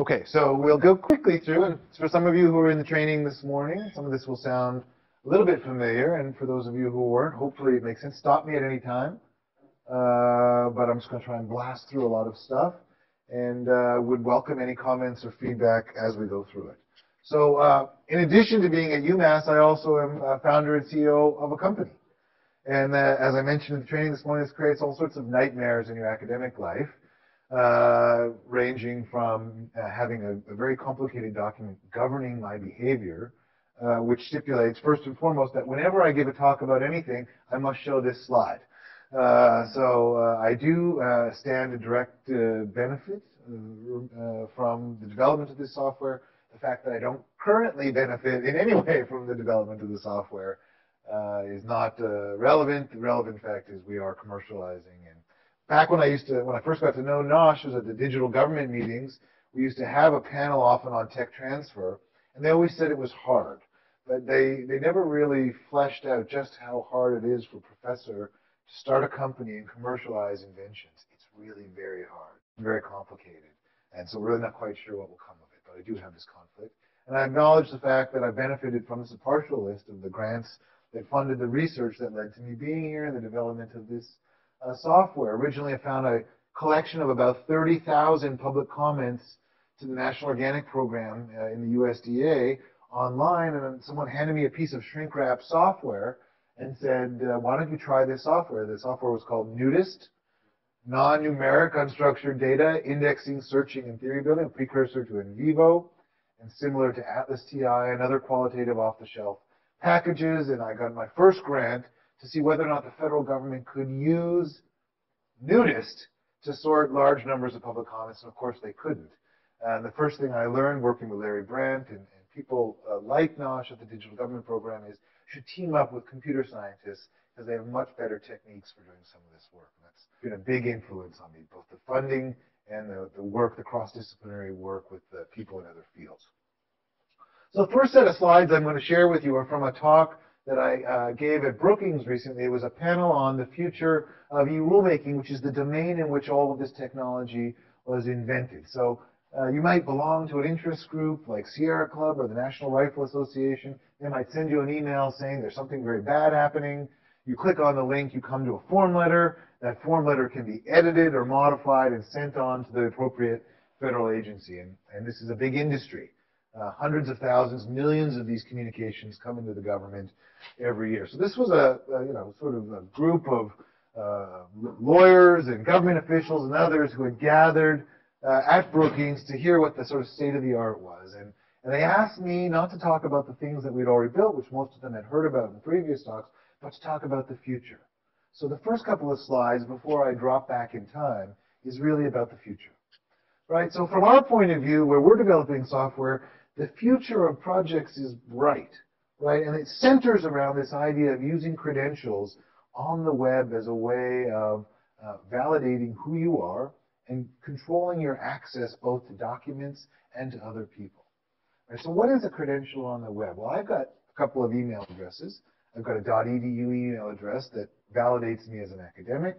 Okay, so we'll go quickly through, and for some of you who are in the training this morning, some of this will sound a little bit familiar, and for those of you who weren't, hopefully it makes sense. Stop me at any time, but I'm just going to try and blast through a lot of stuff, and would welcome any comments or feedback as we go through it. So in addition to being at UMass, I also am founder and CEO of a company. And as I mentioned in the training this morning, this creates all sorts of nightmares in your academic life. Ranging from having a very complicated document governing my behavior, which stipulates, first and foremost, that whenever I give a talk about anything, I must show this slide. So I do stand to direct benefit from the development of this software. The fact that I don't currently benefit in any way from the development of the software is not relevant. The relevant fact is we are commercializing. And back when I first got to know Nosh, was at the digital government meetings, we used to have a panel often on tech transfer, and they always said it was hard. But they never really fleshed out just how hard it is for a professor to start a company and commercialize inventions. It's really very hard, very complicated. And so we're really not quite sure what will come of it, but I do have this conflict. And I acknowledge the fact that I benefited from this partial list of the grants that funded the research that led to me being here and the development of this software. Originally, I found a collection of about 30,000 public comments to the National Organic Program in the USDA online, and then someone handed me a piece of shrink-wrap software and said, why don't you try this software? The software was called NUDIST, Non-Numeric Unstructured Data, Indexing, Searching, and Theory Building, a precursor to NVivo, and similar to Atlas TI and other qualitative off-the-shelf packages. And I got my first grant to see whether or not the federal government could use NUDIST to sort large numbers of public comments, and of course they couldn't. And the first thing I learned working with Larry Brandt and people like Nosh at the Digital Government Program is you should team up with computer scientists because they have much better techniques for doing some of this work. And that's been a big influence on me, both the funding and the work, the cross-disciplinary work with the people in other fields. So the first set of slides I'm going to share with you are from a talk that I gave at Brookings recently. It was a panel on the future of e-rulemaking, which is the domain in which all of this technology was invented. So you might belong to an interest group like Sierra Club or the National Rifle Association. They might send you an email saying there's something very bad happening. You click on the link, you come to a form letter. That form letter can be edited or modified and sent on to the appropriate federal agency. And this is a big industry. Hundreds of thousands, millions of these communications come into the government every year. So this was sort of a group of lawyers and government officials and others who had gathered at Brookings to hear what the sort of state of the art was. And they asked me not to talk about the things that we'd already built, which most of them had heard about in previous talks, but to talk about the future. So the first couple of slides before I drop back in time is really about the future. Right? So from our point of view, where we're developing software, the future of projects is bright, right? And it centers around this idea of using credentials on the web as a way of validating who you are and controlling your access both to documents and to other people. Right? So what is a credential on the web? Well, I've got a couple of email addresses. I've got a .edu email address that validates me as an academic.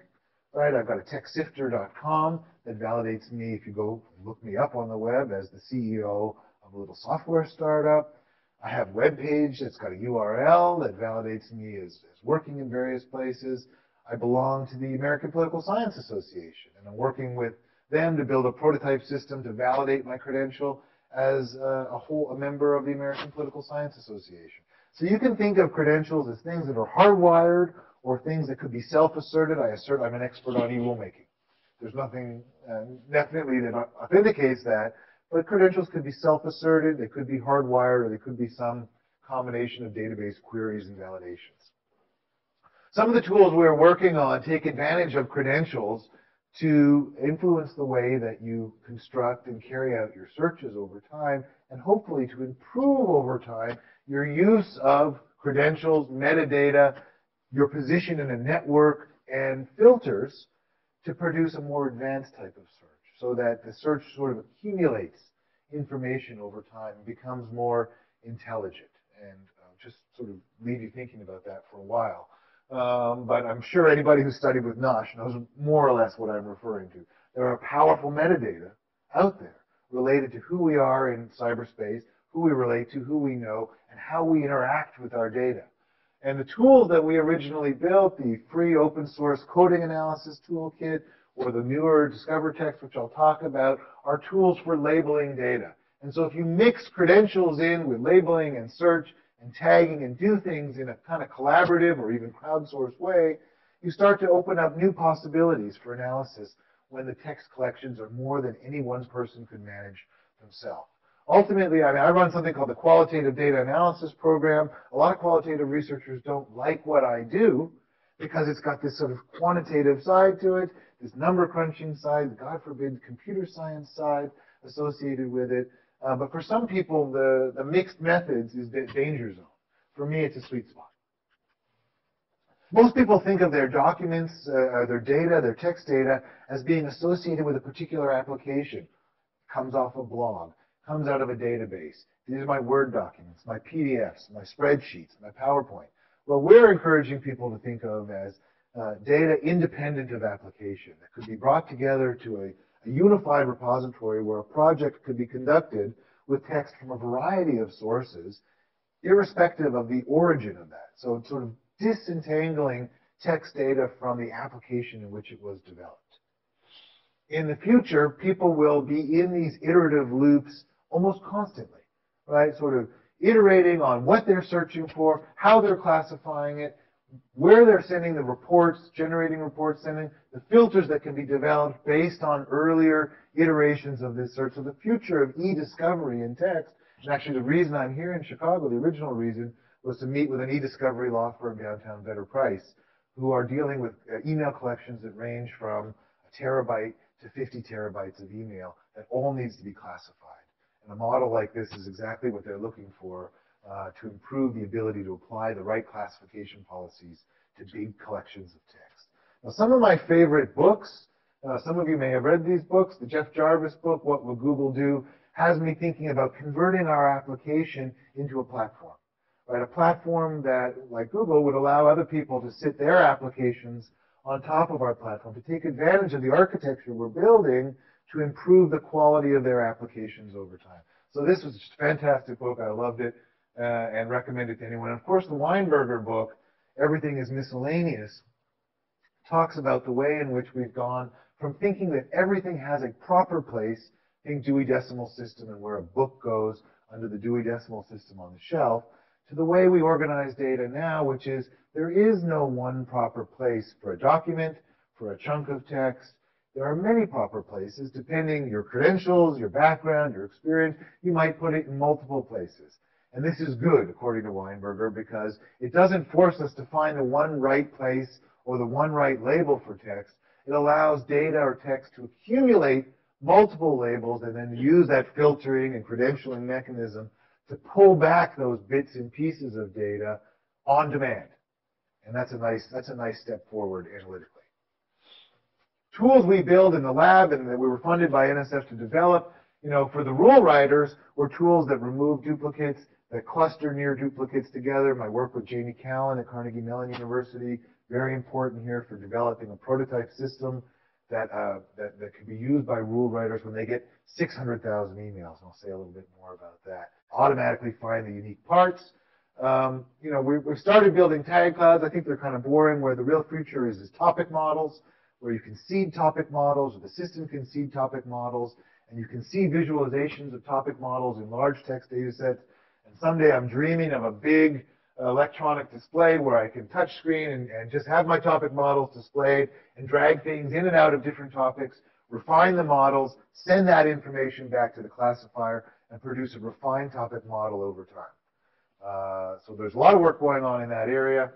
Right? I've got a techsifter.com that validates me if you go look me up on the web as the CEO of a little software startup. I have a web page that's got a URL that validates me as working in various places. I belong to the American Political Science Association, and I'm working with them to build a prototype system to validate my credential as a member of the American Political Science Association. So you can think of credentials as things that are hardwired or things that could be self-asserted. I assert I'm an expert on e-rulemaking. There's nothing definitely that authenticates that, but credentials could be self-asserted, they could be hardwired, or they could be some combination of database queries and validations. Some of the tools we're working on take advantage of credentials to influence the way that you construct and carry out your searches over time, and hopefully to improve over time your use of credentials, metadata, your position in a network, and filters to produce a more advanced type of search, so that the search sort of accumulates information over time and becomes more intelligent. And just sort of leave you thinking about that for a while. But I'm sure anybody who studied with Nosh knows more or less what I'm referring to. There are powerful metadata out there, related to who we are in cyberspace, who we relate to, who we know, and how we interact with our data. And the tools that we originally built, the free open source coding analysis toolkit, or the newer Discover Text, which I'll talk about, are tools for labeling data. And so if you mix credentials in with labeling and search and tagging and do things in a kind of collaborative or even crowdsourced way, you start to open up new possibilities for analysis when the text collections are more than any one person could manage themselves. Ultimately, I run something called the Qualitative Data Analysis Program. A lot of qualitative researchers don't like what I do because it's got this sort of quantitative side to it, this number crunching side, God forbid, computer science side associated with it. But for some people, the mixed methods is the danger zone. For me, it's a sweet spot. Most people think of their documents, their data, their text data, as being associated with a particular application. It comes off a blog, comes out of a database. These are my Word documents, my PDFs, my spreadsheets, my PowerPoint. Well, we're encouraging people to think of as data independent of application that could be brought together to a unified repository where a project could be conducted with text from a variety of sources, irrespective of the origin of that. So it's sort of disentangling text data from the application in which it was developed. In the future, people will be in these iterative loops almost constantly, right? Sort of iterating on what they're searching for, how they're classifying it, where they're sending the reports, generating reports, sending the filters that can be developed based on earlier iterations of this search. So the future of e-discovery in text, and actually the reason I'm here in Chicago, the original reason, was to meet with an e-discovery law firm downtown Better Price, who are dealing with email collections that range from a terabyte to 50 terabytes of email that all needs to be classified. And a model like this is exactly what they're looking for to improve the ability to apply the right classification policies to big collections of text. Now, some of my favorite books, some of you may have read these books. The Jeff Jarvis book, What Will Google Do, has me thinking about converting our application into a platform. Right? A platform that, like Google, would allow other people to sit their applications on top of our platform, to take advantage of the architecture we're building to improve the quality of their applications over time. So this was a fantastic book. I loved it and recommend it to anyone. And of course, the Weinberger book, Everything is Miscellaneous, talks about the way in which we've gone from thinking that everything has a proper place, think Dewey Decimal System and where a book goes under the Dewey Decimal System on the shelf, to the way we organize data now, which is there is no one proper place for a document, for a chunk of text. There are many proper places, depending your credentials, your background, your experience. You might put it in multiple places. And this is good, according to Weinberger, because it doesn't force us to find the one right place or the one right label for text. It allows data or text to accumulate multiple labels and then use that filtering and credentialing mechanism to pull back those bits and pieces of data on demand. And that's a nice step forward analytically. Tools we build in the lab and that we were funded by NSF to develop, for the rule writers, were tools that remove duplicates, that cluster near duplicates together. My work with Jamie Callan at Carnegie Mellon University, very important here for developing a prototype system that can be used by rule writers when they get 600,000 emails. And I'll say a little bit more about that. Automatically find the unique parts. We started building tag clouds. I think they're kind of boring. Where the real future is topic models, where you can seed topic models, or the system can seed topic models, and you can see visualizations of topic models in large text data sets. And someday I'm dreaming of a big electronic display where I can touch screen and just have my topic models displayed and drag things in and out of different topics, refine the models, send that information back to the classifier, and produce a refined topic model over time. So there's a lot of work going on in that area.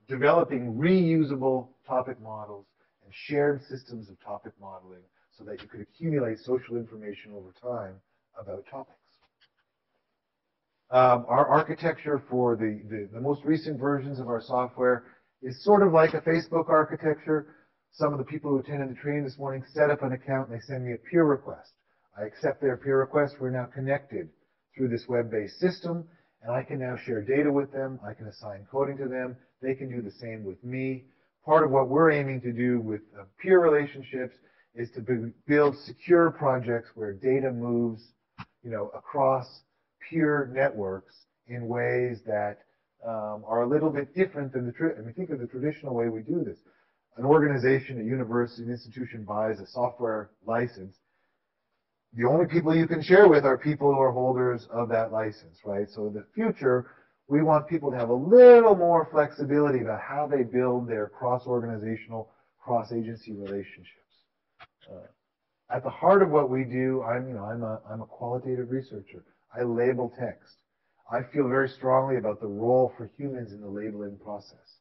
Developing reusable topic models and shared systems of topic modeling so that you could accumulate social information over time about topics. Our architecture for the most recent versions of our software is sort of like a Facebook architecture. Some of the people who attended the training this morning set up an account and they send me a peer request. I accept their peer request. We're now connected through this web-based system, and I can now share data with them. I can assign coding to them. They can do the same with me. Part of what we're aiming to do with peer relationships is to build secure projects where data moves, across peer networks in ways that are a little bit different than think of the traditional way we do this. An organization, a university, an institution buys a software license. The only people you can share with are people who are holders of that license, right? So in the future, we want people to have a little more flexibility about how they build their cross-organizational, cross-agency relationships. At the heart of what we do, I'm a qualitative researcher. I label text. I feel very strongly about the role for humans in the labeling process.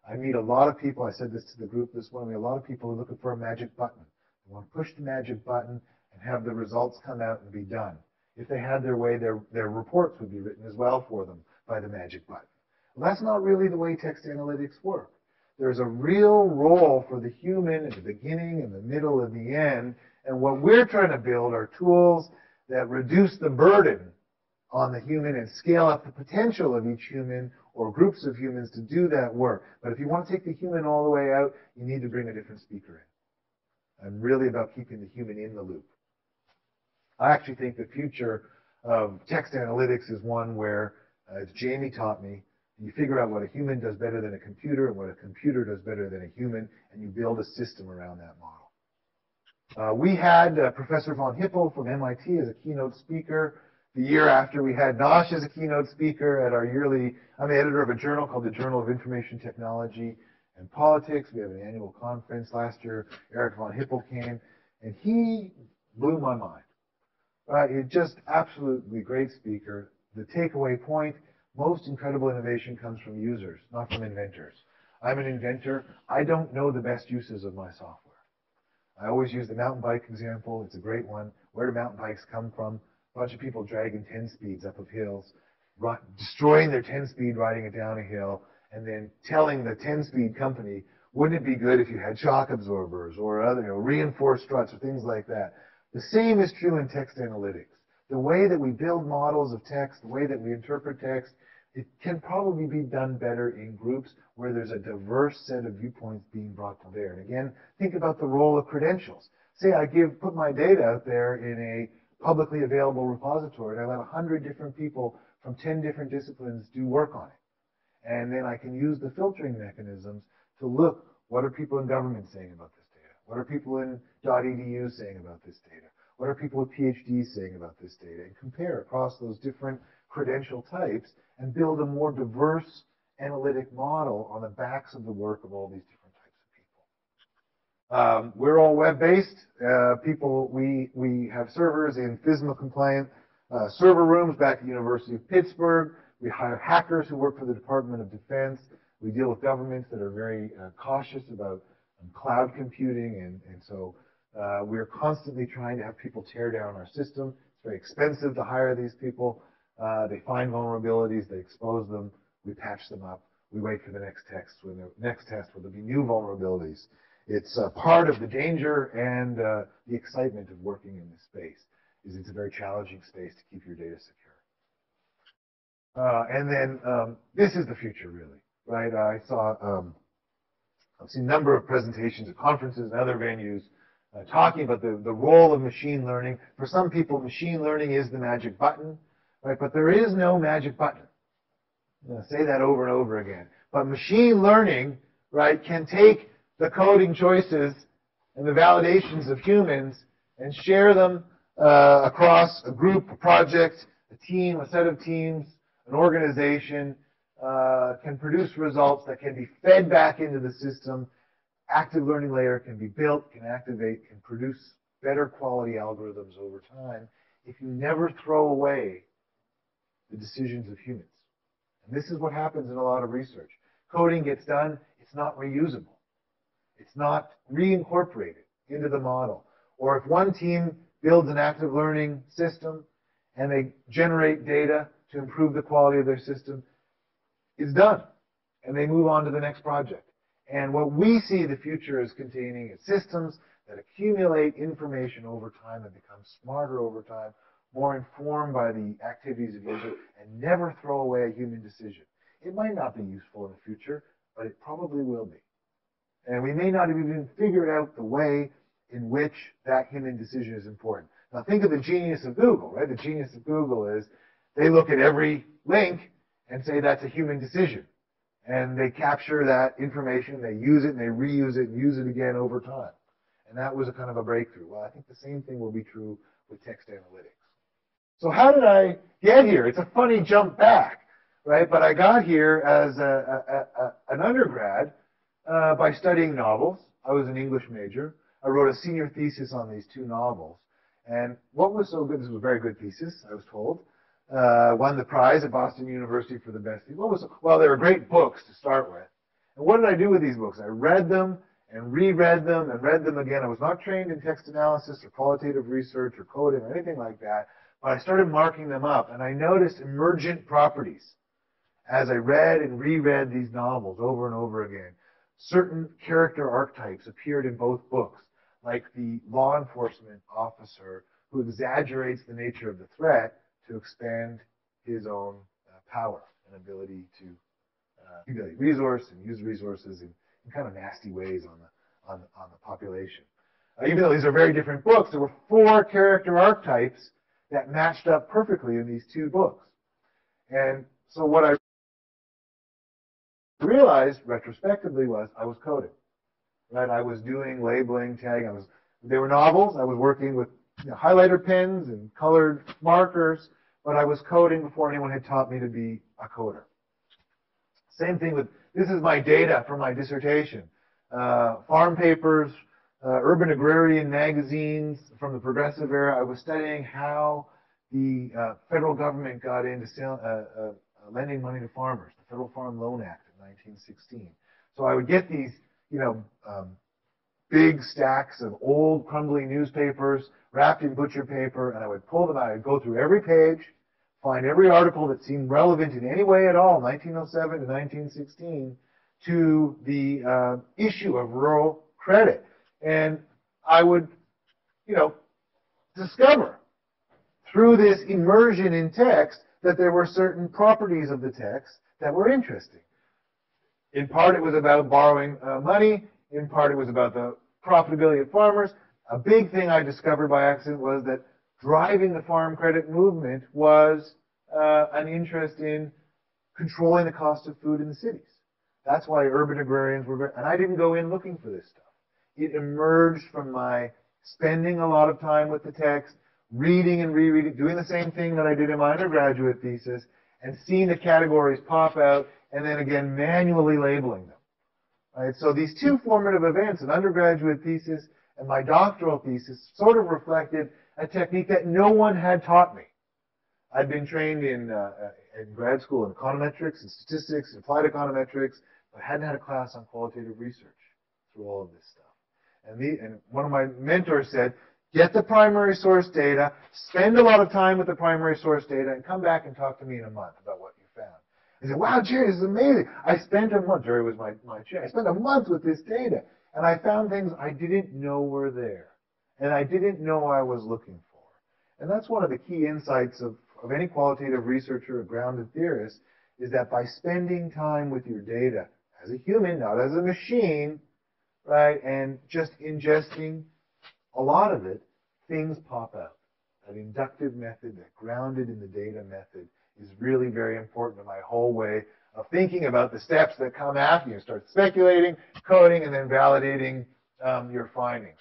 I meet a lot of people, I said this to the group this morning, a lot of people are looking for a magic button. They want to push the magic button and have the results come out and be done. If they had their way, their reports would be written as well for them by the magic button. Well, that's not really the way text analytics work. There's a real role for the human at the beginning and the middle and the end, and what we're trying to build are tools that reduce the burden on the human and scale up the potential of each human or groups of humans to do that work. But if you want to take the human all the way out, you need to bring a different speaker in. I'm really about keeping the human in the loop. I actually think the future of text analytics is one where, as Jamie taught me, you figure out what a human does better than a computer and what a computer does better than a human, and you build a system around that model. We had Professor von Hippel from MIT as a keynote speaker. The year after, we had Nosh as a keynote speaker at our yearly, I'm the editor of a journal called the Journal of Information Technology and Politics. We have an annual conference. Last year, Eric von Hippel came, and he blew my mind. He's just absolutely great speaker. The takeaway point, most incredible innovation comes from users, not from inventors. I'm an inventor. I don't know the best uses of my software. I always use the mountain bike example. It's a great one. Where do mountain bikes come from? A bunch of people dragging 10 speeds up of hills, destroying their 10-speed, riding it down a hill, and then telling the 10-speed company, wouldn't it be good if you had shock absorbers or other, reinforced struts or things like that. The same is true in text analytics. The way that we build models of text, the way that we interpret text, it can probably be done better in groups where there's a diverse set of viewpoints being brought to bear. And again, think about the role of credentials. Say I put my data out there in a publicly available repository, and I let 100 different people from 10 different disciplines do work on it. And then I can use the filtering mechanisms to look, what are people in government saying about this data? What are people in .edu saying about this data? What are people with PhDs saying about this data? And compare across those different credential types and build a more diverse analytic model on the backs of the work of all these different types of people. We're all web-based. We have servers in FSMA-compliant server rooms back at the University of Pittsburgh. We hire hackers who work for the Department of Defense. We deal with governments that are very cautious about cloud computing, and so we're constantly trying to have people tear down our system. It's very expensive to hire these people. They find vulnerabilities, they expose them, we patch them up, we wait for the next test when there'll be new vulnerabilities. It's part of the danger and the excitement of working in this space. It's a very challenging space to keep your data secure. And then this is the future, really, right? I've seen a number of presentations at conferences and other venues talking about the role of machine learning. For some people, machine learning is the magic button, right? But there is no magic button. I'm going to say that over and over again. But machine learning, right, can take the coding choices and the validations of humans and share them across a group, a project, a team, a set of teams, an organization, can produce results that can be fed back into the system. Active learning layer can be built, can activate, can produce better quality algorithms over time if you never throw away the decisions of humans. And this is what happens in a lot of research. Coding gets done, it's not reusable. It's not reincorporated into the model. Or if one team builds an active learning system and they generate data to improve the quality of their system, it's done. And they move on to the next project. And what we see the future is containing is systems that accumulate information over time and become smarter over time, more informed by the activities of users, and never throw away a human decision. It might not be useful in the future, but it probably will be. And we may not have even figured out the way in which that human decision is important. Now think of the genius of Google, right? The genius of Google is they look at every link and say that's a human decision. And they capture that information, they use it, and they reuse it and use it again over time. And that was a kind of a breakthrough. Well, I think the same thing will be true with text analytics. So how did I get here? It's a funny jump back, right? But I got here as an undergrad by studying novels. I was an English major. I wrote a senior thesis on these two novels. And what was so good, this was a very good thesis, I was told, won the prize at Boston University for the best. Well, they were great books to start with. And what did I do with these books? I read them and reread them and read them again. I was not trained in text analysis or qualitative research or coding or anything like that, but I started marking them up, and I noticed emergent properties as I read and reread these novels over and over again. Certain character archetypes appeared in both books, like the law enforcement officer who exaggerates the nature of the threat to expand his own power and ability to accumulate resource and use resources in kind of nasty ways on the population. Even though these are very different books, there were 4 character archetypes that matched up perfectly in these 2 books. And so what I realized retrospectively was I was coding. Right? I was doing labeling, tagging. They were novels. I was working with highlighter pens and colored markers, but I was coding before anyone had taught me to be a coder. Same thing with, this is my data for my dissertation. Farm papers, urban agrarian magazines from the progressive era. I was studying how the federal government got into lending money to farmers, the Federal Farm Loan Act of 1916. So I would get these, big stacks of old crumbly newspapers wrapped in butcher paper, and I would pull them out. I'd go through every page, find every article that seemed relevant in any way at all, 1907 to 1916, to the issue of rural credit. And I would, discover through this immersion in text that there were certain properties of the text that were interesting. In part, it was about borrowing money. In part, it was about the profitability of farmers. A big thing I discovered by accident was that driving the farm credit movement was an interest in controlling the cost of food in the cities. That's why urban agrarians were, and I didn't go in looking for this stuff. It emerged from my spending a lot of time with the text, reading and rereading, doing the same thing that I did in my undergraduate thesis, and seeing the categories pop out, and then again manually labeling them. Right? So these 2 formative events, an undergraduate thesis and my doctoral thesis, sort of reflected a technique that no one had taught me. I'd been trained in grad school in econometrics and statistics and applied econometrics, but hadn't had a class on qualitative research through all of this stuff. And one of my mentors said, get the primary source data, spend a lot of time with the primary source data, and come back and talk to me in a month about what you found. I said, wow, Jerry, this is amazing. I spent a month, Jerry was my chair, I spent a month with this data, and I found things I didn't know were there, and I didn't know I was looking for. And that's one of the key insights of any qualitative researcher or grounded theorist, is that by spending time with your data as a human, not as a machine, right, and just ingesting a lot of it, things pop out. That inductive method, that grounded in the data method, is really very important to my whole way of thinking about the steps that come after you. Start speculating, coding, and then validating your findings.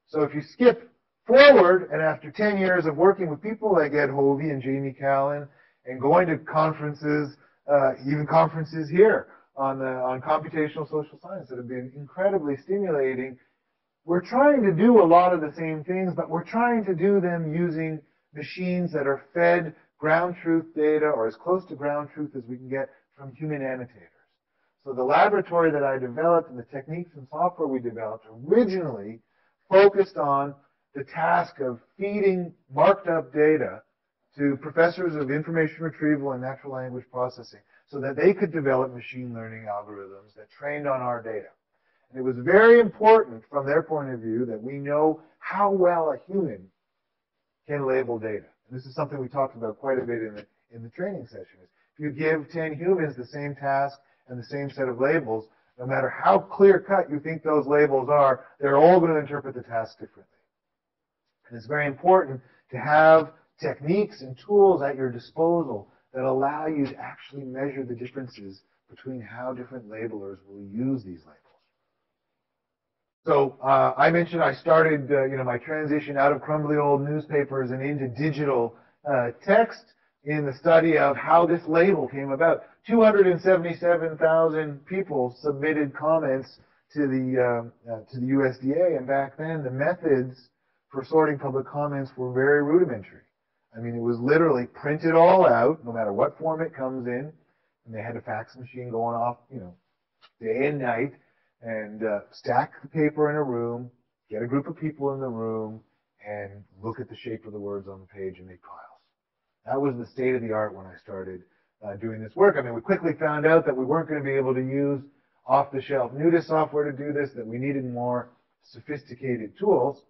So if you skip forward, and after 10 years of working with people like Ed Hovey and Jamie Callan, and going to conferences, even conferences here on computational social science that have been incredibly stimulating, we're trying to do a lot of the same things, but we're trying to do them using machines that are fed ground truth data, or as close to ground truth as we can get from human annotators. So the laboratory that I developed and the techniques and software we developed originally focused on the task of feeding marked up data to professors of information retrieval and natural language processing so that they could develop machine learning algorithms that trained on our data. And it was very important from their point of view that we know how well a human can label data. And this is something we talked about quite a bit in the training session. If you give 10 humans the same task and the same set of labels, No matter how clear-cut you think those labels are, they're all going to interpret the task differently. And it's very important to have techniques and tools at your disposal that allow you to actually measure the differences between how different labelers will use these labels. So I mentioned I started my transition out of crumbly old newspapers and into digital text in the study of how this label came about. 277,000 people submitted comments to the USDA, and back then the methods for sorting public comments were very rudimentary. I mean, it was literally print it all out, no matter what form it comes in, and they had a fax machine going off, day and night, and stack the paper in a room, get a group of people in the room, and look at the shape of the words on the page and make piles. That was the state of the art when I started doing this work. I mean, we quickly found out that we weren't going to be able to use off-the-shelf nudist software to do this, that we needed more sophisticated tools.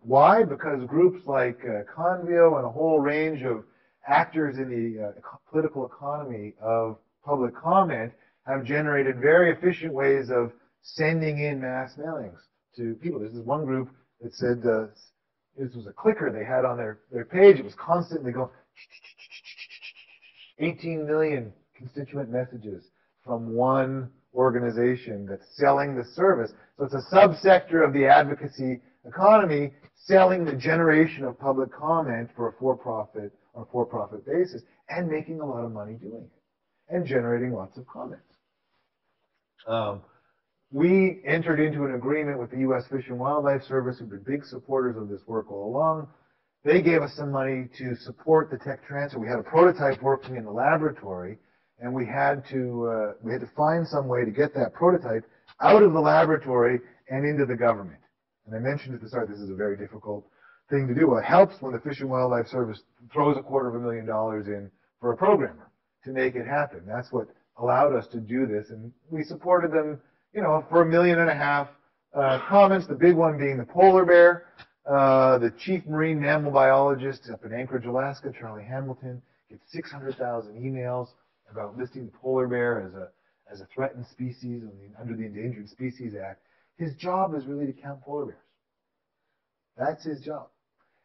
Why? Because groups like Convio and a whole range of actors in the political economy of public comment have generated very efficient ways of sending in mass mailings to people. This is one group that said this was a clicker they had on their page. It was constantly going 18 million constituent messages from one organization that's selling the service. So it's a subsector of the advocacy economy selling the generation of public comment for a for-profit basis and making a lot of money doing it and generating lots of comments. We entered into an agreement with the U.S. Fish and Wildlife Service, who've been big supporters of this work all along. They gave us some money to support the tech transfer. We had a prototype working in the laboratory, and we had to find some way to get that prototype out of the laboratory and into the government. And I mentioned at the start, this is a very difficult thing to do. Well, it helps when the Fish and Wildlife Service throws $250,000 in for a programmer to make it happen. That's what allowed us to do this, and we supported them, for $1.5 million comments. The big one being the polar bear. The chief marine mammal biologist up in Anchorage, Alaska, Charlie Hamilton, gets 600,000 emails about listing the polar bear as a threatened species under the Endangered Species Act. His job is really to count polar bears. That's his job.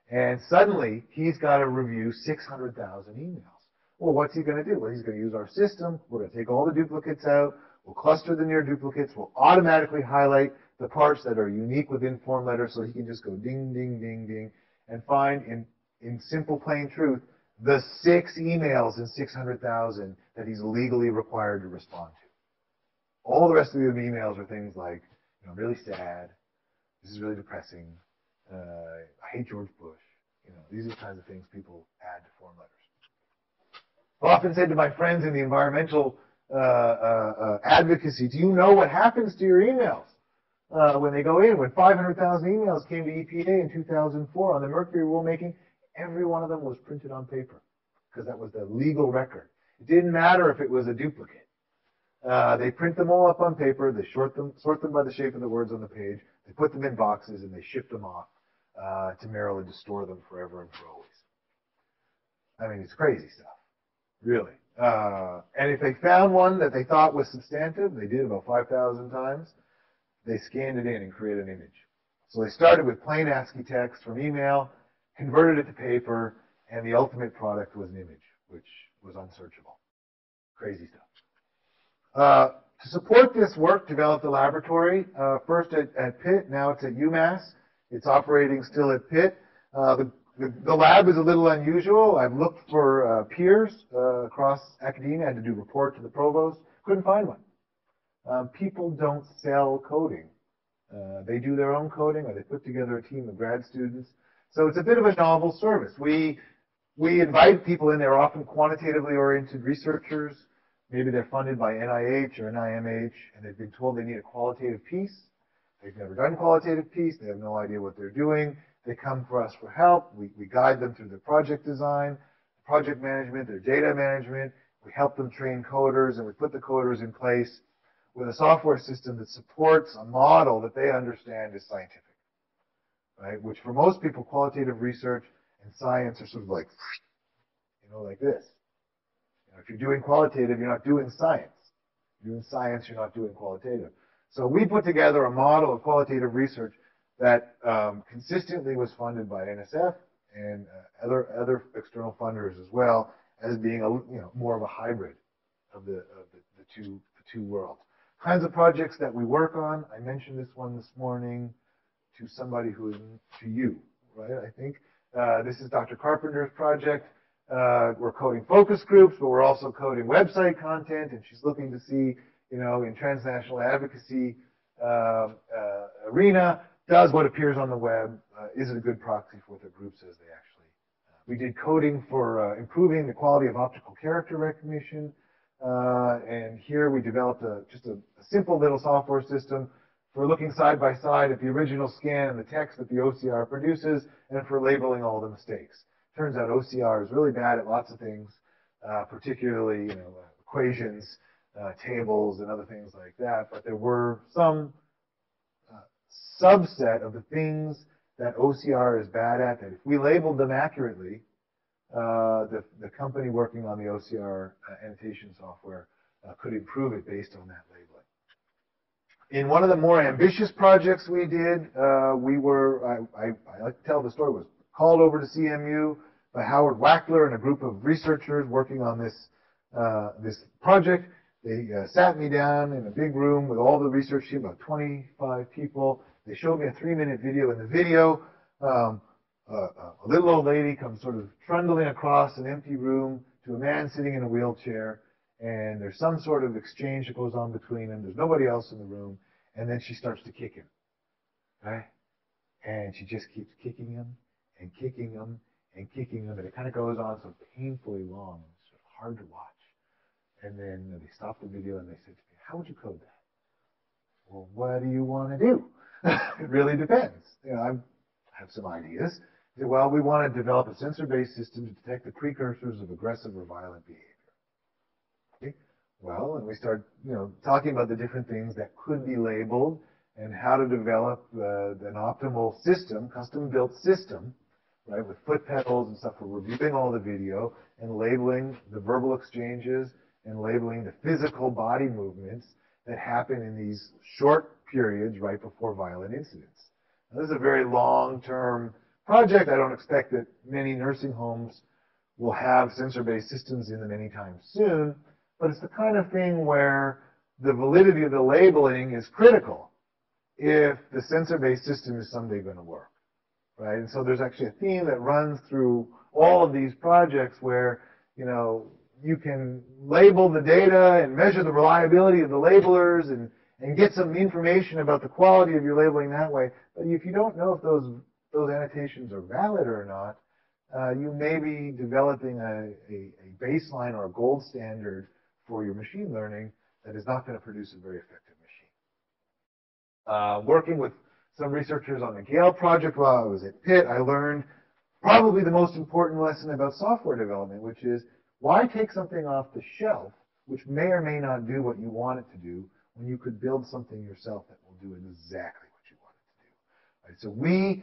And suddenly, he's got to review 600,000 emails. Well, what's he going to do? Well, he's going to use our system. We're going to take all the duplicates out. We'll cluster the near duplicates. We'll automatically highlight the parts that are unique within form letters so he can just go ding, ding, ding, ding, and find, in simple, plain truth, the 6 emails in 600,000 that he's legally required to respond to. All the rest of the emails are things like, I'm really sad. This is really depressing. I hate George Bush. These are the kinds of things people add to form letters. I've often said to my friends in the environmental advocacy, do you know what happens to your emails when they go in? When 500,000 emails came to EPA in 2004 on the mercury rulemaking, every one of them was printed on paper because that was the legal record. It didn't matter if it was a duplicate. They print them all up on paper. They sort them by the shape of the words on the page. They put them in boxes and they ship them off to Maryland to store them forever and for always. I mean, it's crazy stuff. Really. And if they found one that they thought was substantive, they did about 5,000 times, they scanned it in and created an image. So they started with plain ASCII text from email, converted it to paper, and the ultimate product was an image, which was unsearchable. Crazy stuff. To support this work, developed a laboratory, first at Pitt, now it's at UMass. It's operating still at Pitt. The lab is a little unusual. I've looked for peers across academia. I had to do a report to the provost. Couldn't find one. People don't sell coding. They do their own coding, or they put together a team of grad students. So it's a bit of a novel service. We invite people in. They're often quantitatively oriented researchers. Maybe they're funded by NIH or NIMH, and they've been told they need a qualitative piece. They've never done qualitative piece. They have no idea what they're doing. They come for us for help. We guide them through their project design, project management, their data management. We help them train coders, and we put the coders in place with a software system that supports a model that they understand is scientific, right? Which for most people, qualitative research and science are sort of like, like this. If you're doing qualitative, you're not doing science. You're doing science, you're not doing qualitative. So we put together a model of qualitative research that consistently was funded by NSF and other external funders as well, as being more of a hybrid of the two worlds. Kinds of projects that we work on. I mentioned this one this morning to somebody who is to you, right? I think this is Dr. Carpenter's project. We're coding focus groups, but we're also coding website content, and she's looking to see, in transnational advocacy arena, does what appears on the web, is it a good proxy for what the group says they actually. We did coding for improving the quality of optical character recognition, and here we developed just a simple little software system for looking side by side at the original scan and the text that the OCR produces, and for labeling all the mistakes. Turns out OCR is really bad at lots of things, particularly equations, tables, and other things like that. But there were some subset of the things that OCR is bad at that if we labeled them accurately, the company working on the OCR annotation software could improve it based on that labeling. In one of the more ambitious projects we did, I like to tell the story, was called over to CMU by Howard Wackler and a group of researchers working on this project. They sat me down in a big room with all the research team, about 25 people. They showed me a 3-minute video. In the video, a little old lady comes sort of trundling across an empty room to a man sitting in a wheelchair, and there's some sort of exchange that goes on between them. There's nobody else in the room, and then she starts to kick him, right? And she just keeps kicking him and kicking him and kicking him, and it kind of goes on so painfully long. It's sort of hard to watch. And then they stopped the video and they said to me, "How would you code that?" Well, what do you want to do? It really depends. I have some ideas. I said, well, we want to develop a sensor-based system to detect the precursors of aggressive or violent behavior. Okay. Well, and we start, talking about the different things that could be labeled and how to develop an optimal system, custom-built system, right, with foot pedals and stuff for reviewing all the video and labeling the verbal exchanges and labeling the physical body movements that happen in these short periods right before violent incidents. Now, this is a very long-term project. I don't expect that many nursing homes will have sensor-based systems in them anytime soon, but it's the kind of thing where the validity of the labeling is critical if the sensor-based system is someday going to work, right? And so there's actually a theme that runs through all of these projects where, you can label the data and measure the reliability of the labelers and get some information about the quality of your labeling that way. But if you don't know if those annotations are valid or not, you may be developing a baseline or a gold standard for your machine learning that is not going to produce a very effective machine. Working with some researchers on the Gale project while I was at Pitt, I learned probably the most important lesson about software development, which is why take something off the shelf which may or may not do what you want it to do when you could build something yourself that will do exactly what you want it to do. Right,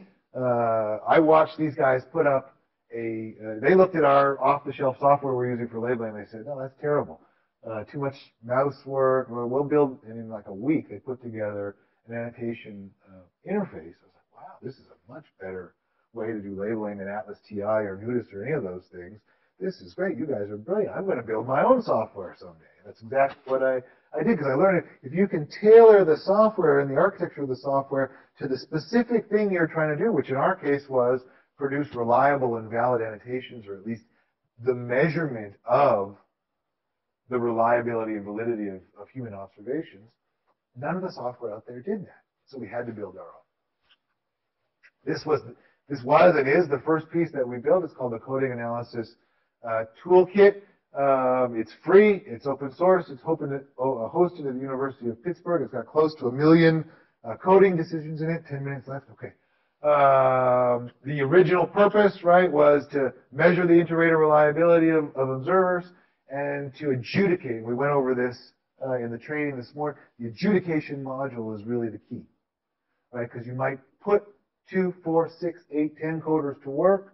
so I watched these guys put up they looked at our off-the-shelf software we're using for labeling, and they said, no, that's terrible. Too much mouse work. We'll build, and in like a week, they put together an annotation interface. I was like, wow, this is a much better way to do labeling than Atlas TI or Nudist or any of those things. This is great. You guys are brilliant. I'm going to build my own software someday. That's exactly what I did, because I learned if you can tailor the software and the architecture of the software to the specific thing you're trying to do, which in our case was produce reliable and valid annotations, or at least the measurement of the reliability and validity of human observations, none of the software out there did that. So we had to build our own. This was and is the first piece that we built. It's called the Coding Analysis Toolkit. It's free. It's open source. It's hosted at the University of Pittsburgh. It's got close to 1 million coding decisions in it. 10 minutes left. Okay. The original purpose, right, was to measure the inter-rater reliability of observers and to adjudicate. We went over this in the training this morning. The adjudication module is really the key, right? Because you might put 2, 4, 6, 8, 10 coders to work,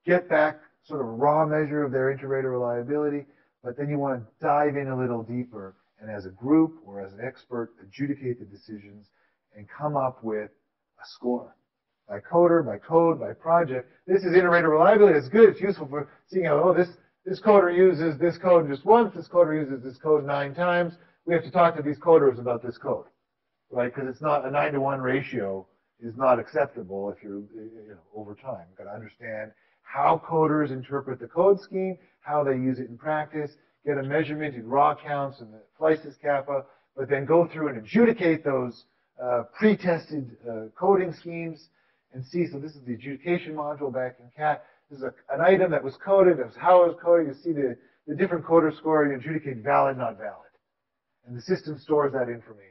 get back sort of a raw measure of their inter-rater reliability, but then you want to dive in a little deeper and as a group or as an expert adjudicate the decisions and come up with a score. By coder, by code, by project. This is iterative reliability. It's good. It's useful for seeing how, oh, this coder uses this code just once. This coder uses this code 9 times. We have to talk to these coders about this code, right? Because it's not a 9-to-1 ratio is not acceptable if you're, over time. You've got to understand how coders interpret the code scheme, how they use it in practice, get a measurement in raw counts and the slices kappa, but then go through and adjudicate those pre-tested coding schemes and see. So this is the adjudication module back in CAT. This is an item that was coded. That's how it was coded. You see the different coder score. You adjudicate valid, not valid. And the system stores that information.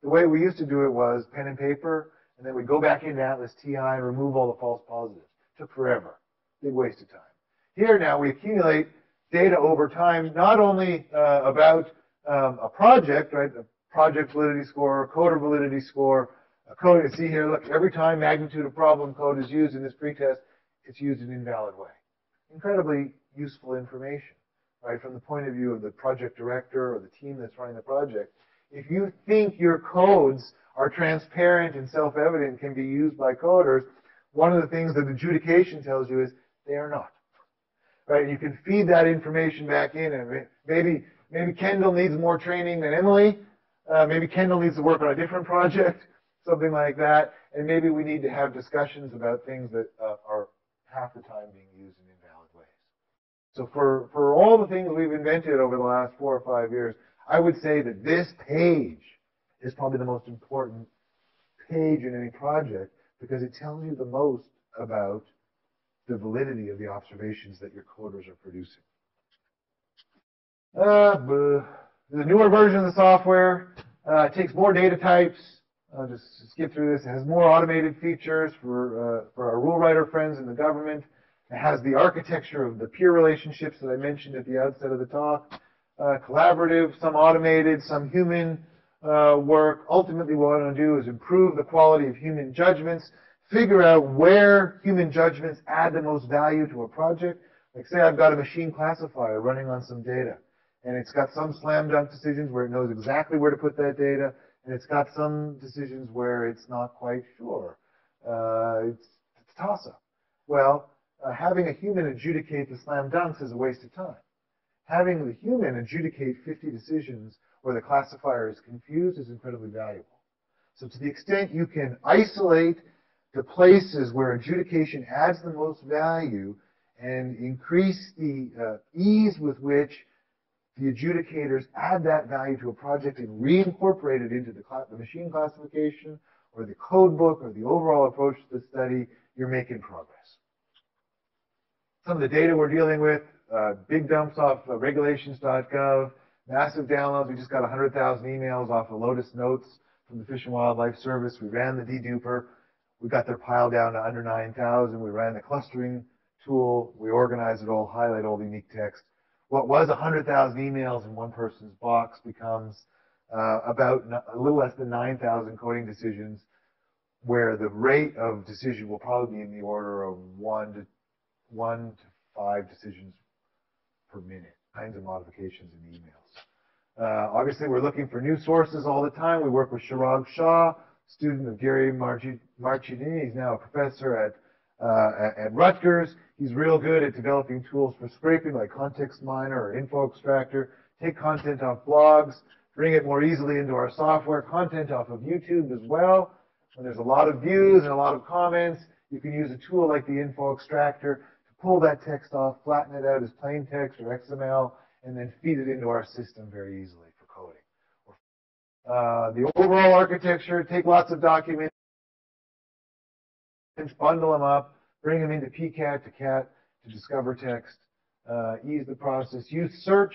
The way we used to do it was pen and paper, and then we go back into Atlas TI and remove all the false positives. It took forever. Big waste of time. Here now we accumulate data over time, not only about a project, right? A project validity score, coder validity score, a code. You see here, look, every time magnitude of problem code is used in this pretest, it's used in an invalid way. Incredibly useful information, right? From the point of view of the project director or the team that's running the project. If you think your codes are transparent and self-evident, can be used by coders, one of the things that adjudication tells you is they are not. Right? You can feed that information back in, and maybe Kendall needs more training than Emily. Maybe Kendall needs to work on a different project, something like that. And maybe we need to have discussions about things that are half the time being used in invalid ways. So for all the things we've invented over the last 4 or 5 years, I would say that this page is probably the most important page in any project because it tells you the most about the validity of the observations that your coders are producing. The newer version of the software takes more data types. I'll just skip through this. It has more automated features for our rule writer friends in the government. It has the architecture of the peer relationships that I mentioned at the outset of the talk. Collaborative, some automated, some human work. Ultimately, what I want to do is improve the quality of human judgments, figure out where human judgments add the most value to a project. Like say I've got a machine classifier running on some data, and it's got some slam dunk decisions where it knows exactly where to put that data, and it's got some decisions where it's not quite sure. It's a toss-up. Well, having a human adjudicate the slam dunks is a waste of time. Having the human adjudicate 50 decisions where the classifier is confused is incredibly valuable. So to the extent you can isolate the places where adjudication adds the most value and increase the ease with which the adjudicators add that value to a project and reincorporate it into the machine classification or the code book or the overall approach to the study, you're making progress. Some of the data we're dealing with, big dumps off regulations.gov, massive downloads. We just got 100,000 emails off of Lotus Notes from the Fish and Wildlife Service. We ran the deduper. We got their pile down to under 9,000. We ran the clustering tool. We organized it all, highlight all the unique text. What was 100,000 emails in one person's box becomes about a little less than 9,000 coding decisions, where the rate of decision will probably be in the order of 1 to 5 decisions per minute, kinds of modifications in emails. Obviously, we're looking for new sources all the time. We work with Chirag Shah, student of Gary Marchini. He's now a professor at Rutgers. He's real good at developing tools for scraping like Context Miner or Info Extractor. Take content off blogs, bring it more easily into our software. Content off of YouTube as well. When there's a lot of views and a lot of comments, you can use a tool like the Info Extractor to pull that text off, flatten it out as plain text or XML, and then feed it into our system very easily for coding. The overall architecture, take lots of documents, bundle them up, bring them into PCAT to CAT to discover text, ease the process. Use search,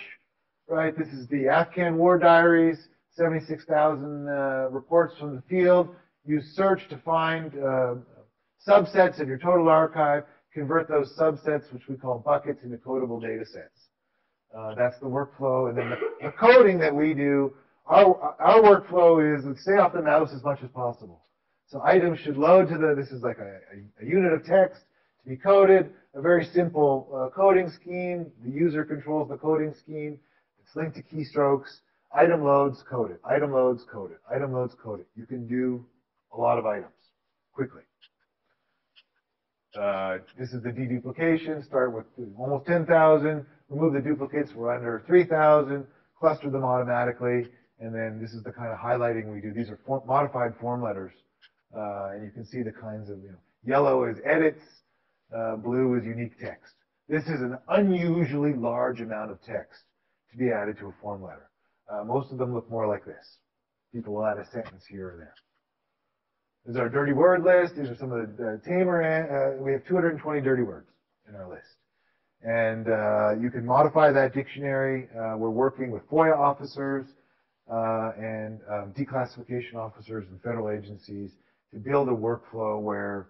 right? This is the Afghan war diaries, 76,000 reports from the field. Use search to find subsets of your total archive, convert those subsets, which we call buckets, into codable data sets. That's the workflow. And then the coding that we do, our workflow is stay off the mouse as much as possible. So items should load to this is like a unit of text to be coded, a very simple coding scheme. The user controls the coding scheme. It's linked to keystrokes. Item loads, code it. Item loads, code it. Item loads, code it. You can do a lot of items quickly. This is the deduplication. Start with almost 10,000. Remove the duplicates. We're under 3,000. Cluster them automatically. And then this is the kind of highlighting we do. These are modified form letters. And you can see the kinds of, yellow is edits. Blue is unique text. This is an unusually large amount of text to be added to a form letter. Most of them look more like this. People will add a sentence here or there. This is our dirty word list. These are some of the tamer. We have 220 dirty words in our list. And you can modify that dictionary. We're working with FOIA officers and declassification officers and federal agencies to build a workflow where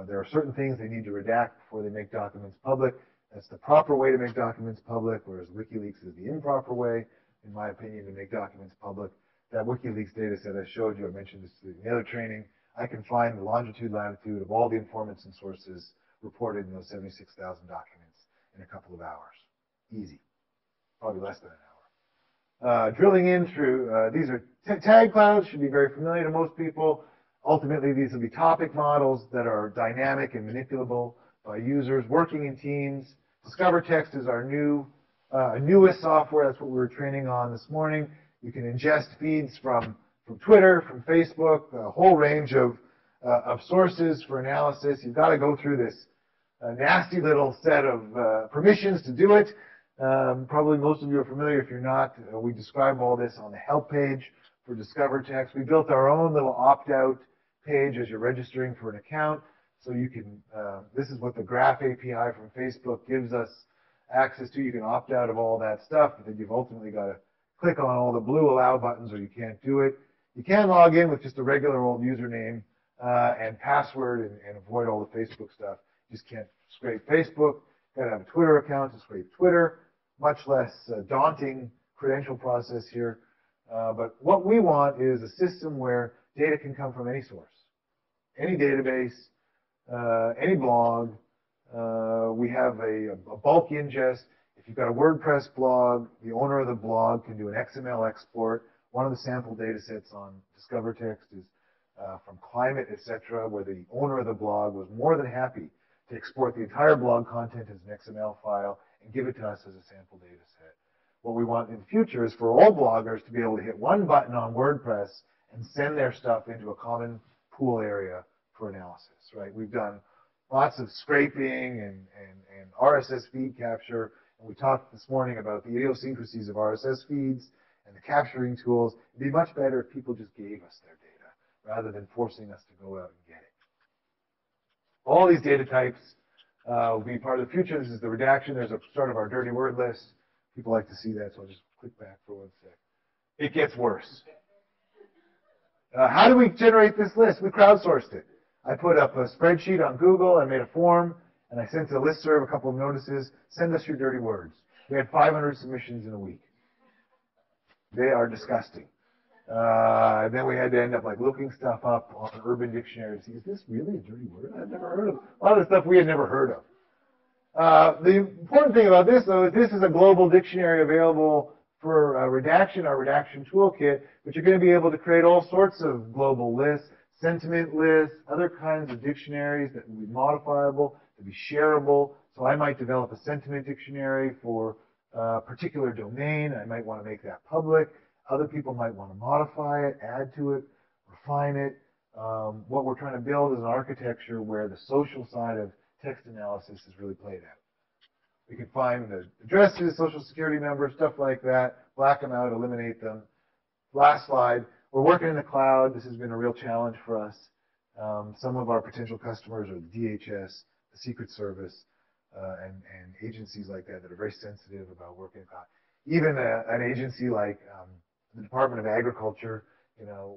there are certain things they need to redact before they make documents public. That's the proper way to make documents public, whereas WikiLeaks is the improper way, in my opinion, to make documents public. That WikiLeaks data set I showed you, I mentioned this in the other training, I can find the longitude, latitude of all the informants and sources reported in those 76,000 documents in a couple of hours. Easy. Probably less than an hour. Drilling in through, these are tag clouds, should be very familiar to most people. Ultimately, these will be topic models that are dynamic and manipulable by users working in teams. Discover Text is our newest software. That's what we were training on this morning. You can ingest feeds from Twitter, from Facebook, a whole range of sources for analysis. You've got to go through this nasty little set of permissions to do it. Probably most of you are familiar. If you're not, we describe all this on the help page for Discover Text. We built our own little opt-out page as you're registering for an account. So you can, this is what the Graph API from Facebook gives us access to. You can opt out of all that stuff, but then you've ultimately got to click on all the blue allow buttons or you can't do it. You can log in with just a regular old username and password and avoid all the Facebook stuff. You just can't scrape Facebook. Got to have a Twitter account to scrape Twitter. Much less daunting credential process here. But what we want is a system where data can come from any source, any database, any blog. We have a bulk ingest. If you've got a WordPress blog, the owner of the blog can do an XML export. One of the sample data sets on Discover Text is from Climate, etc., where the owner of the blog was more than happy to export the entire blog content as an XML file and give it to us as a sample data set. What we want in the future is for all bloggers to be able to hit one button on WordPress and send their stuff into a common pool area for analysis, right? We've done lots of scraping and RSS feed capture, and we talked this morning about the idiosyncrasies of RSS feeds and the capturing tools. It'd be much better if people just gave us their data rather than forcing us to go out and get it. All these data types will be part of the future. This is the redaction. There's a start of our dirty word list. People like to see that, so I'll just click back for 1 sec. It gets worse. How do we generate this list? We crowdsourced it. I put up a spreadsheet on Google. I made a form, and I sent a listserv, a couple of notices. Send us your dirty words. We had 500 submissions in a week. They are disgusting. And then we had to end up looking stuff up on Urban Dictionary to see, is this really a dirty word? I've never heard of it. A lot of the stuff we had never heard of. The important thing about this, though, is this is a global dictionary available for redaction, our redaction toolkit, but you're going to be able to create all sorts of global lists, sentiment lists, other kinds of dictionaries that will be modifiable, to be shareable. So I might develop a sentiment dictionary for a particular domain. I might want to make that public. Other people might want to modify it, add to it, refine it. What we're trying to build is an architecture where the social side of text analysis is really played out. We can find the addresses, social security numbers, stuff like that, black them out, eliminate them. Last slide. We're working in the cloud. This has been a real challenge for us. Some of our potential customers are the DHS, the Secret Service, and agencies like that that are very sensitive about working in the cloud. Even an agency like the Department of Agriculture,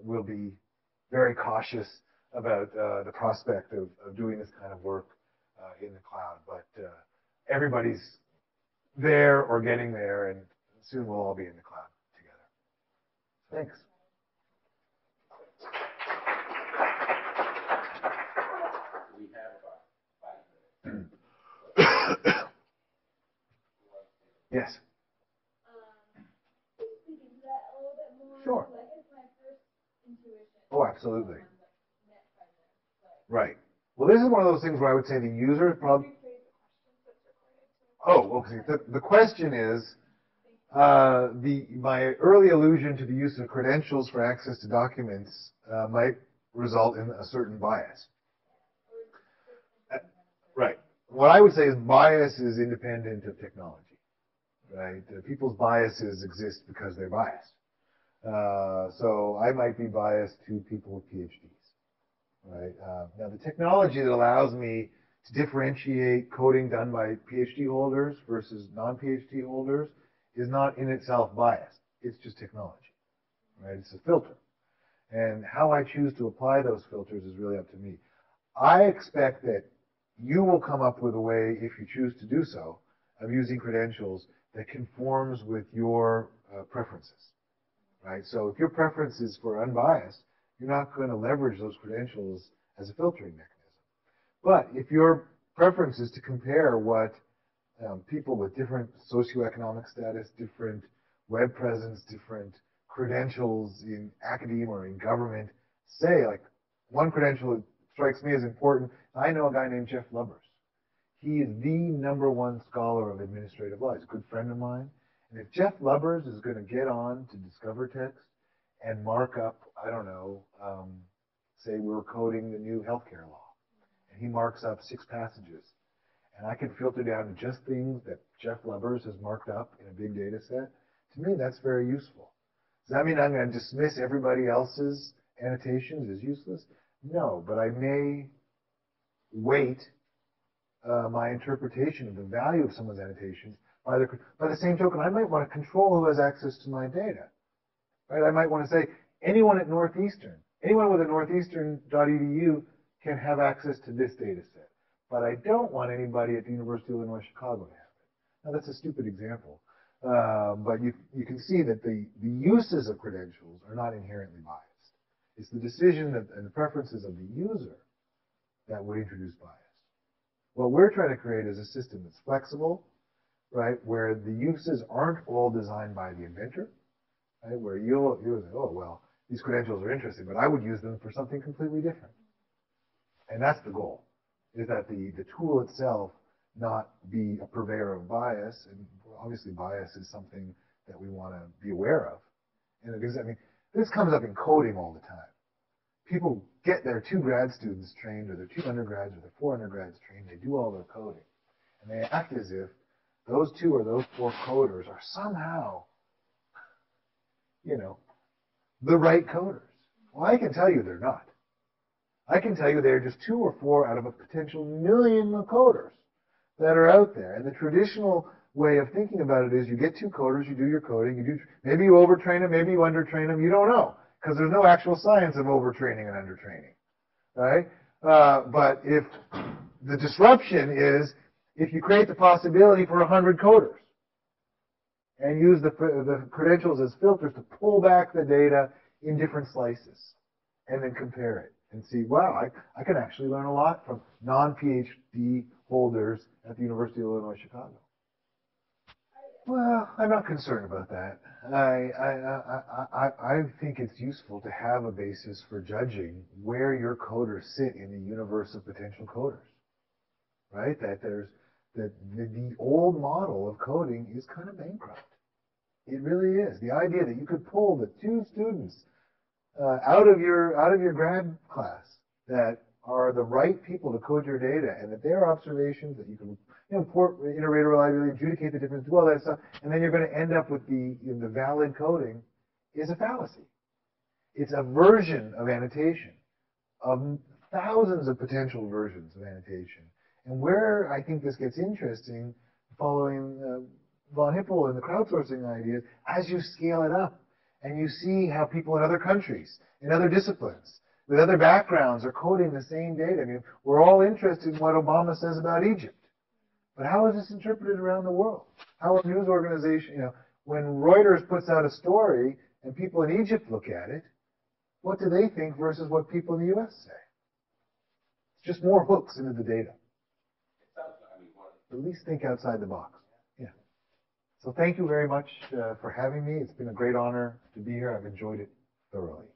will be very cautious about the prospect of doing this kind of work in the cloud. But everybody's there or getting there, and soon we'll all be in the cloud together. Thanks. We have about 5 minutes. Yes. Speaking to that a little Oh, absolutely. Right. Well, this is one of those things where I would say the user is probably. Oh, okay. The question is, my early allusion to the use of credentials for access to documents might result in a certain bias. Right. What I would say is bias is independent of technology. Right. People's biases exist because they're biased. So I might be biased to people with PhDs. Right. Now the technology that allows me to differentiate coding done by PhD holders versus non-PhD holders is not in itself biased. It's just technology. Right. It's a filter. And how I choose to apply those filters is really up to me. I expect that you will come up with a way, if you choose to do so, of using credentials that conforms with your preferences, right? So if your preference is for unbiased, you're not going to leverage those credentials as a filtering mechanism. But if your preference is to compare what people with different socioeconomic status, different web presence, different credentials in academia or in government say, like one credential that strikes me as important, I know a guy named Jeff Lubbers. He is the #1 scholar of administrative law. He's a good friend of mine. And if Jeff Lubbers is going to get on to Discover Text and mark up, I don't know, say we're coding the new healthcare law, and he marks up 6 passages, and I can filter down to just things that Jeff Lubbers has marked up in a big data set, to me that's very useful. Does that mean I'm going to dismiss everybody else's annotations as useless? No, but I may weight my interpretation of the value of someone's annotations by the same token. I might want to control who has access to my data. Right? I might want to say anyone at Northeastern, anyone with a northeastern.edu can have access to this data set. But I don't want anybody at the University of Illinois Chicago to have it. Now that's a stupid example. But you can see that the uses of credentials are not inherently biased. It's the decision and the preferences of the user that would introduce bias. What we're trying to create is a system that's flexible, right, where the uses aren't all designed by the inventor, right, where you'll say, oh, well, these credentials are interesting, but I would use them for something completely different. And that's the goal, is that the tool itself not be a purveyor of bias. And obviously bias is something that we want to be aware of. And it is, I mean, this comes up in coding all the time. People get their 2 grad students trained, or their 2 undergrads, or their 4 undergrads trained. They do all their coding. And they act as if those 2 or those 4 coders are somehow, you know, the right coders. Well, I can tell you they're not. I can tell you they're just 2 or 4 out of a potential million of coders that are out there. And the traditional way of thinking about it is you get 2 coders, you do your coding, maybe you overtrain them, maybe you undertrain them, you don't know. Because there's no actual science of overtraining and undertraining, right? But if the disruption is if you create the possibility for 100 coders and use the credentials as filters to pull back the data in different slices and then compare it and see, wow, I can actually learn a lot from non-PhD holders at the University of Illinois Chicago. Well, I'm not concerned about that. I think it's useful to have a basis for judging where your coders sit in the universe of potential coders, right? That the old model of coding is kind of bankrupt. It really is. The idea that you could pull the 2 students out of your grad class that are the right people to code your data, and that their observations that you can import, iterate reliability, adjudicate the difference, do all that stuff, and then you're going to end up with the valid coding is a fallacy. It's a version of annotation, of thousands of potential versions of annotation. And where I think this gets interesting, following von Hippel and the crowdsourcing ideas, as you scale it up, and you see how people in other countries, in other disciplines, with other backgrounds are coding the same data. I mean, we're all interested in what Obama says about Egypt. But how is this interpreted around the world? How are news organizations, when Reuters puts out a story and people in Egypt look at it, what do they think versus what people in the U.S. say? It's just more hooks into the data. At least think outside the box. Yeah. So thank you very much for having me. It's been a great honor to be here. I've enjoyed it thoroughly.